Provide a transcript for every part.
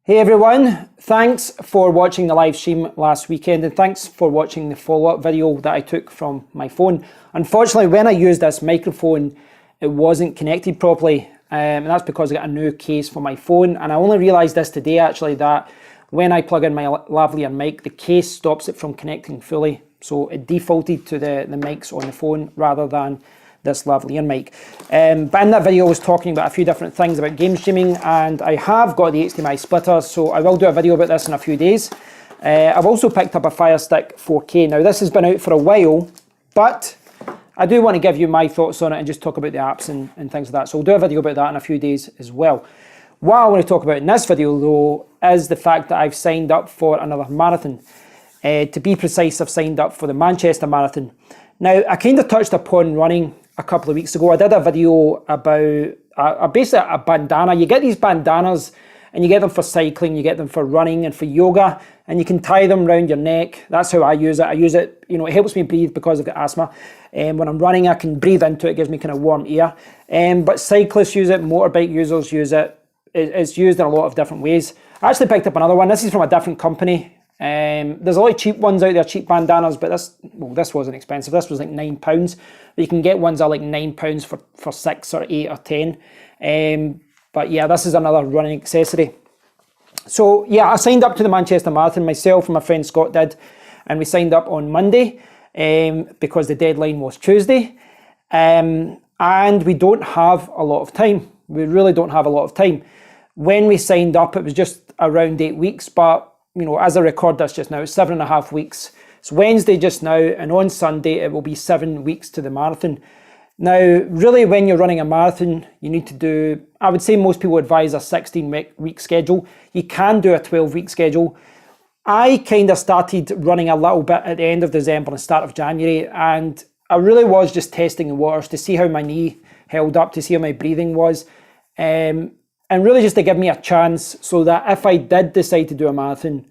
Hey everyone, thanks for watching the live stream last weekend and thanks for watching the follow-up video that I took from my phone. Unfortunately, when I used this microphone, it wasn't connected properly and that's because I got a new case for my phone, and I only realised this today actually, that when I plug in my lavalier mic, the case stops it from connecting fully. So it defaulted to the mics on the phone rather than this lavalier mic. But in that video I was talking about a few different things about game streaming, and I have got the HDMI splitter, so I will do a video about this in a few days. I've also picked up a Fire Stick 4K. Now this has been out for a while, but I do want to give you my thoughts on it and just talk about the apps and things like that. So I'll do a video about that in a few days as well. What I want to talk about in this video though is the fact that I've signed up for another marathon. To be precise, I've signed up for the Manchester Marathon. Now I kind of touched upon running a couple of weeks ago. I did a video about basically a bandana. You get these bandanas and you get them for cycling, you get them for running and for yoga, and you can tie them around your neck. That's how I use it. I use it, you know, it helps me breathe because I've got asthma. When I'm running, I can breathe into it, it gives me kind of warm air. But cyclists use it, motorbike users use it. It's used in a lot of different ways. I actually picked up another one. This is from a different company. There's a lot of cheap ones out there, cheap bandanas, but this wasn't expensive. This was like £9. But you can get ones that are like £9 for 6 or 8 or 10. But yeah, this is another running accessory. So yeah, I signed up to the Manchester Marathon. Myself and my friend Scott did, and we signed up on Monday because the deadline was Tuesday. And we don't have a lot of time. We really don't have a lot of time. When we signed up, it was just around 8 weeks, but you know, as I record this just now, it's 7.5 weeks. It's Wednesday just now, and on Sunday it will be 7 weeks to the marathon. Now, really, when you're running a marathon, you need to do, I would say most people advise a 16-week schedule. You can do a 12-week schedule. I kind of started running a little bit at the end of December and start of January, and I really was just testing the waters to see how my knee held up, to see how my breathing was. And really just to give me a chance so that if I did decide to do a marathon,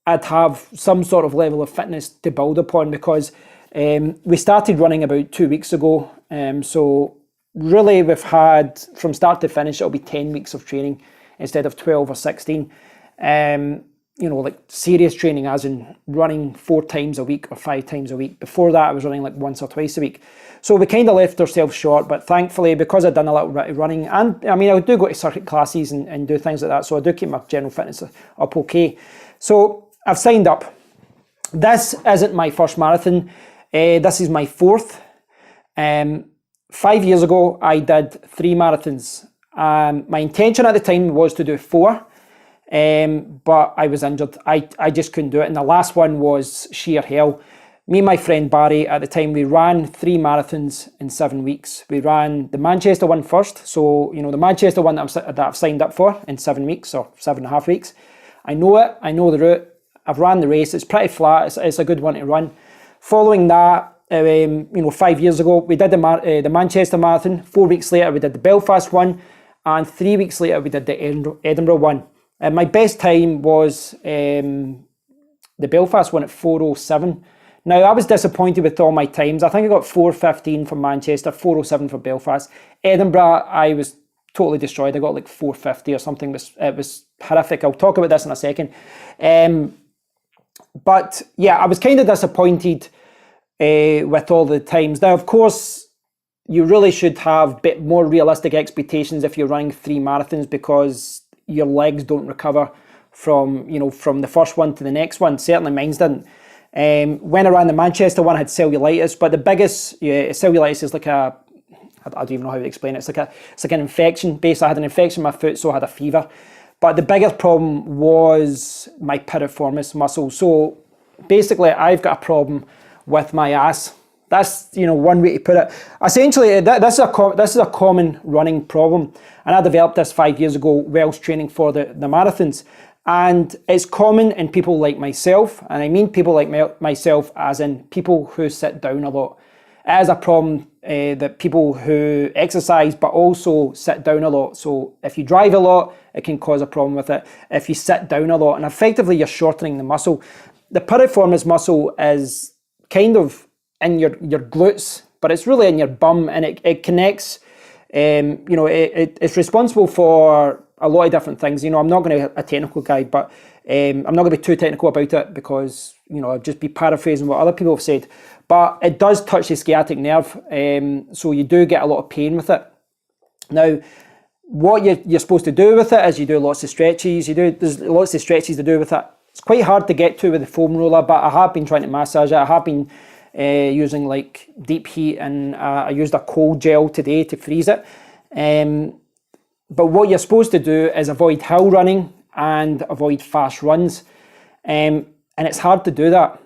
I'd have some sort of level of fitness to build upon, because we started running about 2 weeks ago. So really we've had, from start to finish, it'll be 10 weeks of training instead of 12 or 16. You know, like serious training as in running 4 times a week or 5 times a week. Before that I was running like once or twice a week. So we kind of left ourselves short, but thankfully, because I've done a little bit of running, and I mean, I do go to circuit classes and do things like that, so I do keep my general fitness up okay. So I've signed up. This isn't my first marathon. This is my 4th. 5 years ago, I did 3 marathons. My intention at the time was to do 4, but I was injured. I just couldn't do it, and the last one was sheer hell. Me and my friend Barry, at the time, we ran 3 marathons in 7 weeks. We ran the Manchester one first. So, you know, the Manchester one that I've signed up for in 7 weeks or 7.5 weeks. I know it, I know the route. I've ran the race, it's pretty flat, it's a good one to run. Following that, you know, 5 years ago, we did the Manchester Marathon. 4 weeks later, we did the Belfast one. And 3 weeks later, we did the Edinburgh one. And my best time was the Belfast one at 4:07. Now, I was disappointed with all my times. I think I got 4:15 for Manchester, 4:07 for Belfast. Edinburgh, I was totally destroyed. I got like 4:50 or something. It was horrific. I'll talk about this in a second. But yeah, I was kind of disappointed with all the times. Now, of course, you really should have a bit more realistic expectations if you're running 3 marathons, because your legs don't recover from, you know, from the first one to the next one. Certainly mine didn't. When I ran the Manchester one, I had cellulitis, but the biggest, cellulitis is like I don't even know how to explain it. It's like an infection. Basically, I had an infection in my foot, so I had a fever. But the biggest problem was my piriformis muscle. So basically, I've got a problem with my ass. That's, you know, one way to put it. Essentially, this is a common running problem, and I developed this 5 years ago whilst training for the marathons. And it's common in people like myself, and I mean people like myself as in people who sit down a lot. It is a problem that people who exercise but also sit down a lot. So if you drive a lot, it can cause a problem with it. If you sit down a lot, and effectively you're shortening the muscle. The piriformis muscle is kind of in your glutes, but it's really in your bum, and it connects, you know, it's responsible for a lot of different things. I'm not going to be a technical guy, but I'm not going to be too technical about it because, I'll just be paraphrasing what other people have said. But it does touch the sciatic nerve, so you do get a lot of pain with it. Now, what you're supposed to do with it is you do lots of stretches. There's lots of stretches to do with it. It's quite hard to get to with the foam roller, but I have been trying to massage it. I have been using like deep heat, and I used a cold gel today to freeze it. But what you're supposed to do is avoid hill running and avoid fast runs. And it's hard to do that.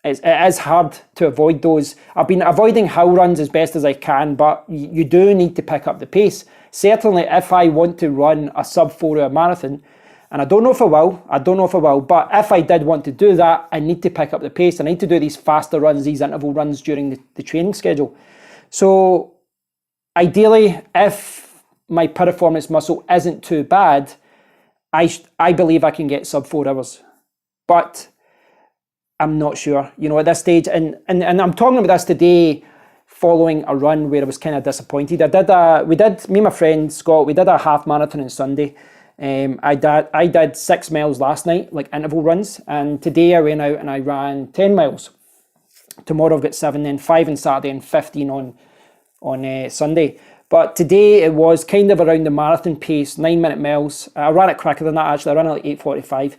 It is hard to avoid those. I've been avoiding hill runs as best as I can, but you do need to pick up the pace. Certainly if I want to run a sub 4 hour marathon, and I don't know if I will, but if I did want to do that, I need to pick up the pace. I need to do these faster runs, these interval runs during the training schedule. So ideally, if my piriformis muscle isn't too bad, I believe I can get sub 4 hours. But I'm not sure, at this stage. And I'm talking about this today following a run where I was kind of disappointed. Me and my friend Scott, we did a half marathon on Sunday. I did 6 miles last night, like interval runs, and today I went out and I ran 10 miles. Tomorrow I've got 7, then 5 on Saturday and 15 on Sunday. But today it was kind of around the marathon pace, 9-minute miles. I ran it quicker than that actually. I ran it like 8:45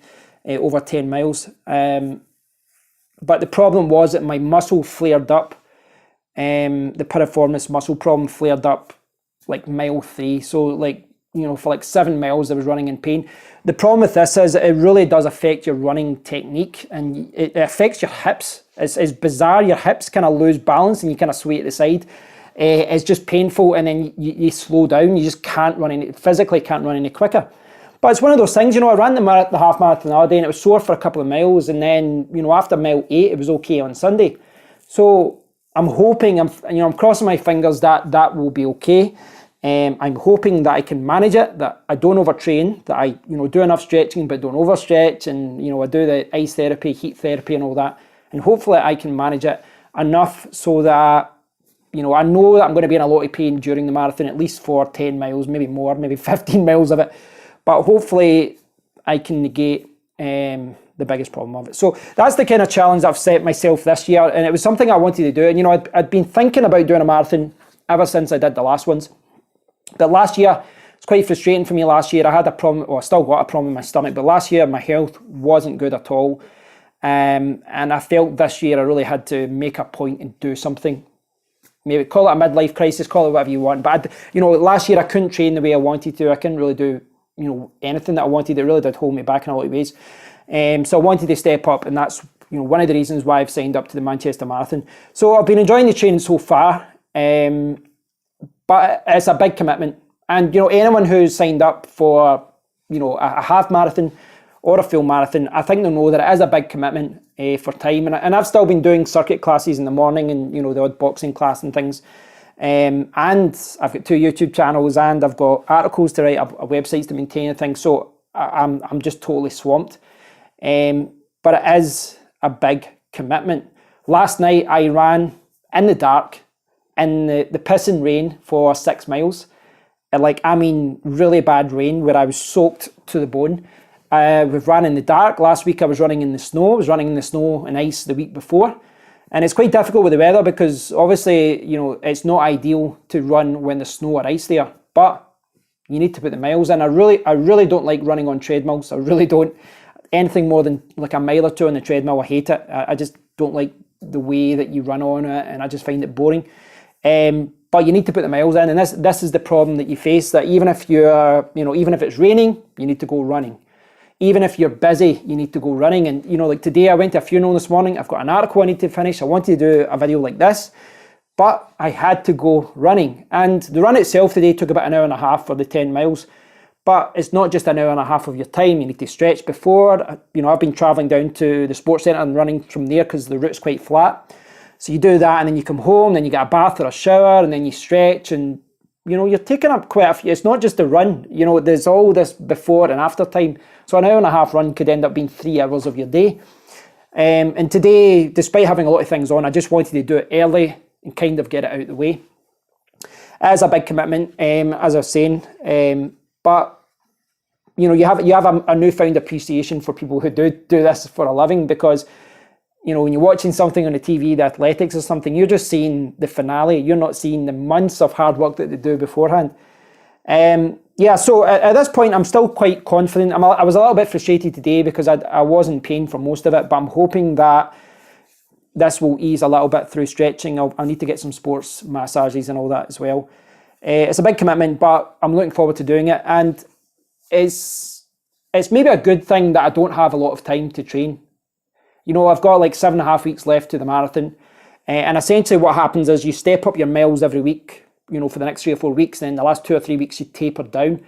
over 10 miles. But the problem was that my muscle flared up. The piriformis muscle problem flared up like mile 3. So like, for like 7 miles I was running in pain. The problem with this is it really does affect your running technique, and it affects your hips. It's bizarre. Your hips kind of lose balance and you kind of sway to the side. It's just painful, and then you slow down. You just physically can't run any quicker. But it's one of those things, I ran the half marathon the other day and it was sore for a couple of miles, and then, after mile 8 it was okay on Sunday. So I'm hoping, I'm crossing my fingers that will be okay. I'm hoping that I can manage it, that I don't overtrain, that I do enough stretching but don't overstretch, and I do the ice therapy, heat therapy and all that, and hopefully I can manage it enough so that I know that I'm going to be in a lot of pain during the marathon, at least for 10 miles, maybe more, maybe 15 miles of it, but hopefully I can negate the biggest problem of it. So that's the kind of challenge I've set myself this year, and it was something I wanted to do. And I'd been thinking about doing a marathon ever since I did the last ones. But last year, it's quite frustrating for me. Last year I had a problem, I still got a problem with my stomach, but last year my health wasn't good at all. And I felt this year I really had to make a point and do something. Maybe call it a midlife crisis, call it whatever you want. But last year I couldn't train the way I wanted to. I couldn't really do anything that I wanted. It really did hold me back in a lot of ways. So I wanted to step up, and that's one of the reasons why I've signed up to the Manchester Marathon. So I've been enjoying the training so far, but it's a big commitment. And anyone who's signed up for a half marathon or a full marathon, I think they'll know that it is a big commitment for time. And I've still been doing circuit classes in the morning, and the odd boxing class and things. And I've got 2 YouTube channels, and I've got articles to write, a websites to maintain and things. So I'm just totally swamped. But it is a big commitment. Last night I ran in the dark in the pissing rain for 6 miles. Really bad rain where I was soaked to the bone. We've ran in the dark. Last week I was running in the snow. I was running in the snow and ice the week before. And it's quite difficult with the weather because obviously, it's not ideal to run when there's snow or ice there. But you need to put the miles in. I really don't like running on treadmills. I really don't. Anything more than like a mile or 2 on the treadmill, I hate it. I just don't like the way that you run on it, and I just find it boring. But you need to put the miles in, and this is the problem that you face, that even if even if it's raining, you need to go running. Even if you're busy, you need to go running. And like today I went to a funeral this morning. I've got an article I need to finish. I wanted to do a video like this, but I had to go running. And the run itself today took about an hour and a half for the 10 miles. But it's not just an hour and a half of your time. You need to stretch before. I've been travelling down to the sports centre and running from there because the route's quite flat. So you do that, and then you come home, then you get a bath or a shower, and then you stretch, and you're taking up quite a few. It's not just a run. There's all this before and after time. So an hour and a half run could end up being 3 hours of your day. And today, despite having a lot of things on, I just wanted to do it early and kind of get it out of the way. It is a big commitment, as I was saying. But you know, you have a newfound appreciation for people who do this for a living, because, you know, when you're watching something on the TV, the athletics or something, you're just seeing the finale. You're not seeing the months of hard work that they do beforehand. Yeah, so at this point, I'm still quite confident. I was a little bit frustrated today because I was in pain for most of it, but I'm hoping that this will ease a little bit through stretching. I'll need to get some sports massages and all that as well. It's a big commitment, but I'm looking forward to doing it. And it's maybe a good thing that I don't have a lot of time to train. You know, I've got like 7.5 weeks left to the marathon. And essentially what happens is you step up your miles every week, you know, for the next 3 or 4 weeks. Then the last 2 or 3 weeks you taper down.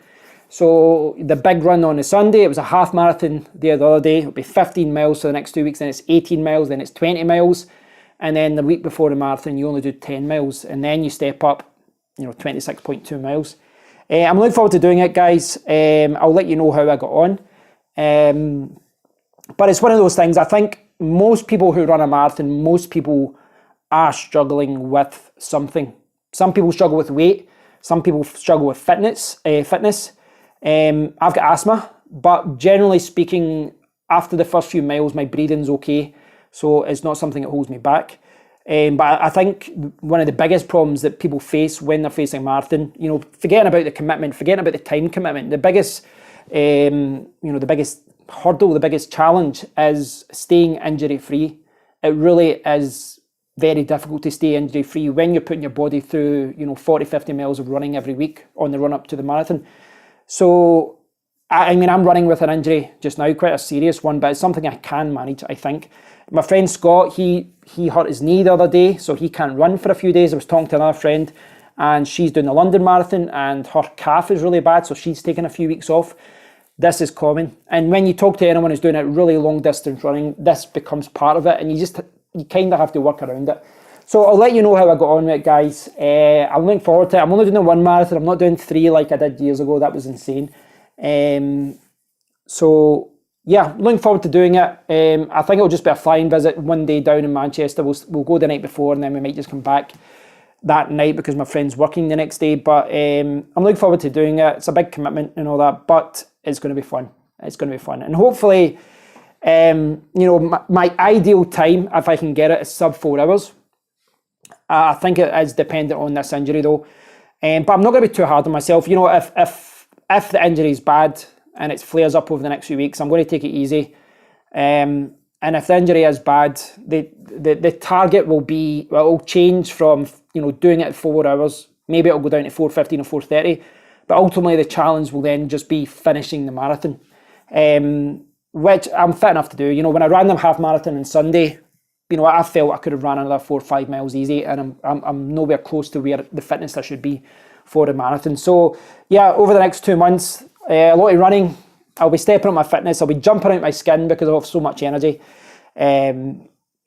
So the big run on the Sunday, it was a half marathon the other day. It'll be 15 miles for the next 2 weeks. Then it's 18 miles. Then it's 20 miles. And then the week before the marathon, you only do 10 miles. And then you step up, you know, 26.2 miles. I'm looking forward to doing it, guys. I'll let you know how I got on. But it's one of those things. I think most people who run a marathon, most people are struggling with something. Some people struggle with weight. Some people struggle with fitness. I've got asthma, but generally speaking, after the first few miles, my breathing's okay. So it's not something that holds me back. But I think one of the biggest problems that people face when they're facing a marathon, you know, forgetting about the commitment, forgetting about the time commitment, the biggest, you know, the biggest hurdle, the biggest challenge is staying injury free. It really is very difficult to stay injury free when you're putting your body through, you know, 40, 50 miles of running every week on the run up to the marathon. So, I mean, I'm running with an injury just now, quite a serious one, but it's something I can manage, I think. My friend Scott, he hurt his knee the other day, so he can't run for a few days. I was talking to another friend, and she's doing the London Marathon, and her calf is really bad, so she's taking a few weeks off. This is common. And when you talk to anyone who's doing it really long distance running, this becomes part of it, and you kind of have to work around it. So I'll let you know how I got on with it, guys. I'm looking forward to it. I'm only doing the 1 marathon. I'm not doing 3 like I did years ago. That was insane. So yeah, looking forward to doing it. I think it'll just be a flying visit one day down in Manchester. We'll go the night before, and then we might just come back that night because my friend's working the next day. But I'm looking forward to doing it. It's a big commitment and all that, but it's going to be fun. It's going to be fun. And hopefully, you know, my ideal time, if I can get it, is sub 4 hours. I think it is dependent on this injury though. But I'm not going to be too hard on myself. You know, if the injury is bad and it flares up over the next few weeks, I'm going to take it easy. And if the injury is bad, the target will be, well, it'll change from, you know, doing it at 4 hours. Maybe it'll go down to 4:15 or 4:30. But ultimately the challenge will then just be finishing the marathon, which I'm fit enough to do. You know, when I ran the half marathon on Sunday, you know, I felt I could have ran another 4 or 5 miles easy, and I'm nowhere close to where the fitness I should be for the marathon. So yeah, over the next 2 months, a lot of running. I'll be stepping up my fitness. I'll be jumping out my skin because I have so much energy.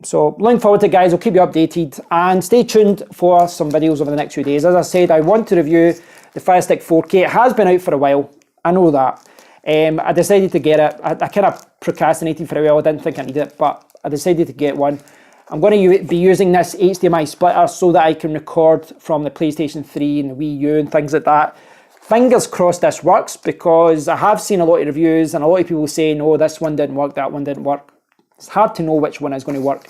So looking forward to it, guys. I'll keep you updated, and stay tuned for some videos over the next few days. As I said, I want to review the Fire Stick 4K. It has been out for a while. I know that. I decided to get it. I kind of procrastinated for a while. I didn't think I needed it, but I decided to get one. I'm going to be using this HDMI splitter so that I can record from the PlayStation 3 and the Wii U and things like that. Fingers crossed this works, because I have seen a lot of reviews and a lot of people saying, oh, this one didn't work, that one didn't work. It's hard to know which one is going to work.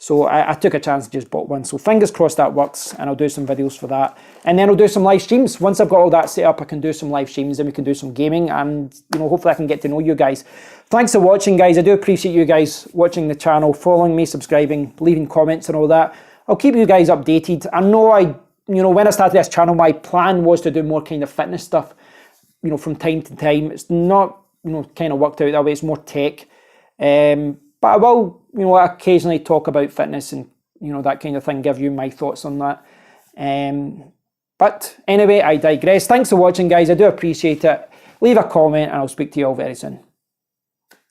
So I took a chance and just bought one. So fingers crossed that works, and I'll do some videos for that. And then I'll do some live streams. Once I've got all that set up, I can do some live streams, and we can do some gaming, and, you know, hopefully I can get to know you guys. Thanks for watching, guys. I do appreciate you guys watching the channel, following me, subscribing, leaving comments and all that. I'll keep you guys updated. I know you know, when I started this channel, my plan was to do more kind of fitness stuff, you know, from time to time. It's not, you know, kind of worked out that way. It's more tech. But I will, you know, occasionally talk about fitness and, you know, that kind of thing, give you my thoughts on that. But anyway, I digress. Thanks for watching, guys. I do appreciate it. Leave a comment, and I'll speak to you all very soon.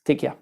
Take care.